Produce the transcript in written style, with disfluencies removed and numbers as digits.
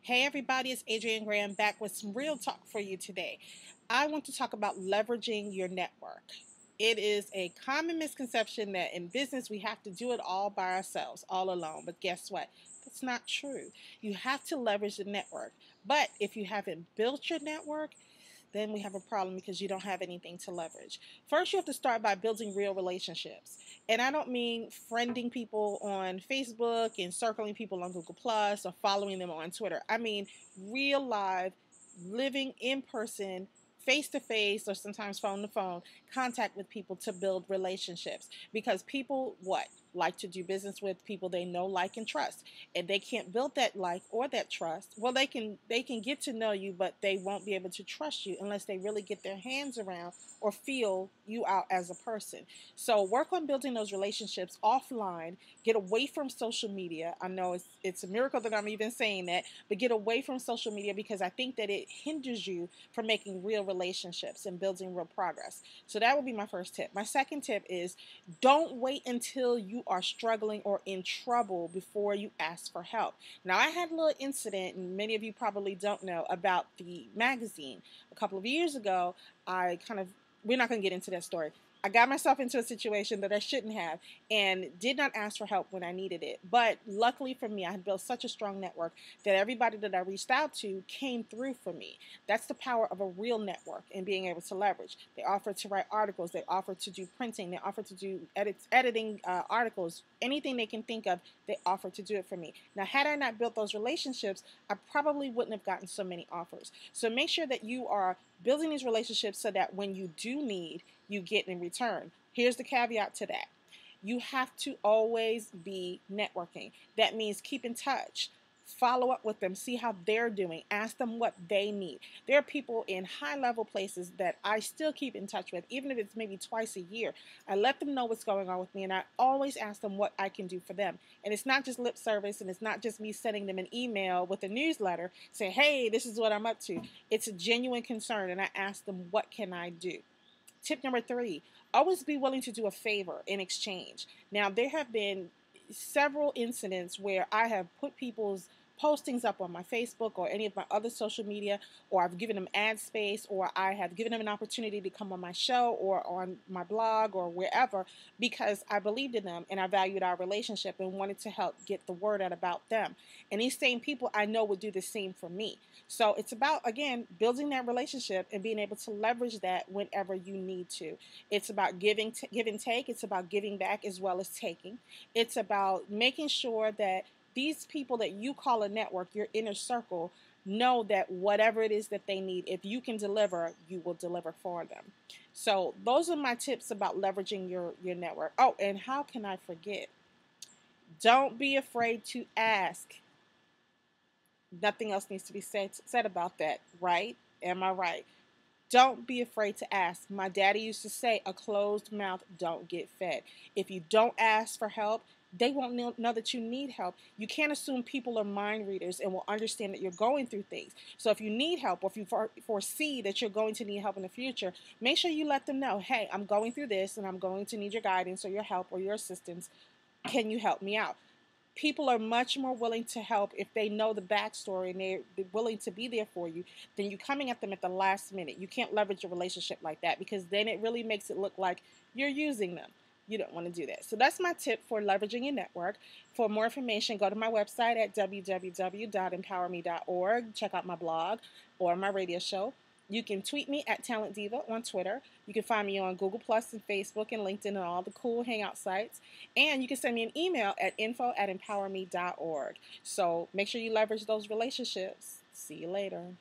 Hey everybody, it's Adrienne Graham back with some real talk for you today. I want to talk about leveraging your network. It is a common misconception that in business we have to do it all by ourselves, all alone. But guess what? That's not true. You have to leverage the network. But if you haven't built your network, then we have a problem because you don't have anything to leverage. First, you have to start by building real relationships. And I don't mean friending people on Facebook and circling people on Google Plus or following them on Twitter. I mean real live, living in person, face to face, or sometimes phone to phone contact with people to build relationships. Because people, what? Like to do business with people they know, like, and trust. And they can't build that like or that trust. Well, they can get to know you, but they won't be able to trust you unless they really get their hands around or feel you out as a person. So work on building those relationships offline. Get away from social media. I know it's a miracle that I'm even saying that, but get away from social media because I think that it hinders you from making real relationships and building real progress. So that would be my first tip. My second tip is don't wait until you are struggling or in trouble before you ask for help. Now, I had a little incident, and many of you probably don't know, about the magazine. A couple of years ago, we're not going to get into that story. I got myself into a situation that I shouldn't have and did not ask for help when I needed it. But luckily for me, I had built such a strong network that everybody that I reached out to came through for me. That's the power of a real network and being able to leverage. They offer to write articles. They offer to do printing. They offer to do editing articles. Anything they can think of, they offer to do it for me. Now, had I not built those relationships, I probably wouldn't have gotten so many offers. So make sure that you are building these relationships so that when you do need, you get in return. Here's the caveat to that. You have to always be networking. That means keep in touch. Follow up with them, see how they're doing, ask them what they need. There are people in high level places that I still keep in touch with, even if it's maybe twice a year. I let them know what's going on with me, and I always ask them what I can do for them. And it's not just lip service, and it's not just me sending them an email with a newsletter saying, hey, this is what I'm up to. It's a genuine concern, and I ask them, what can I do? Tip number 3, always be willing to do a favor in exchange. Now, there have been several incidents where I have put people's postings up on my Facebook or any of my other social media, or I've given them ad space, or I have given them an opportunity to come on my show or on my blog or wherever because I believed in them and I valued our relationship and wanted to help get the word out about them. And these same people I know would do the same for me. So it's about, again, building that relationship and being able to leverage that whenever you need to. It's about give and take. It's about giving back as well as taking. It's about making sure that these people that you call a network, your inner circle, know that whatever it is that they need, if you can deliver, you will deliver for them. So those are my tips about leveraging your network. Oh, and how can I forget? Don't be afraid to ask. Nothing else needs to be said about that, right? Am I right? Don't be afraid to ask. My daddy used to say, a closed mouth don't get fed. If you don't ask for help, they won't know that you need help. You can't assume people are mind readers and will understand that you're going through things. So if you need help, or if you foresee that you're going to need help in the future, make sure you let them know, hey, I'm going through this and I'm going to need your guidance or your help or your assistance. Can you help me out? People are much more willing to help if they know the backstory and they're willing to be there for you than you coming at them at the last minute. You can't leverage a relationship like that because then it really makes it look like you're using them. You don't want to do that. So that's my tip for leveraging your network. For more information, go to my website at www.empowerme.org. Check out my blog or my radio show. You can tweet me at Talent Diva on Twitter. You can find me on Google Plus and Facebook and LinkedIn and all the cool hangout sites. And you can send me an email at info@empowerme.org. So make sure you leverage those relationships. See you later.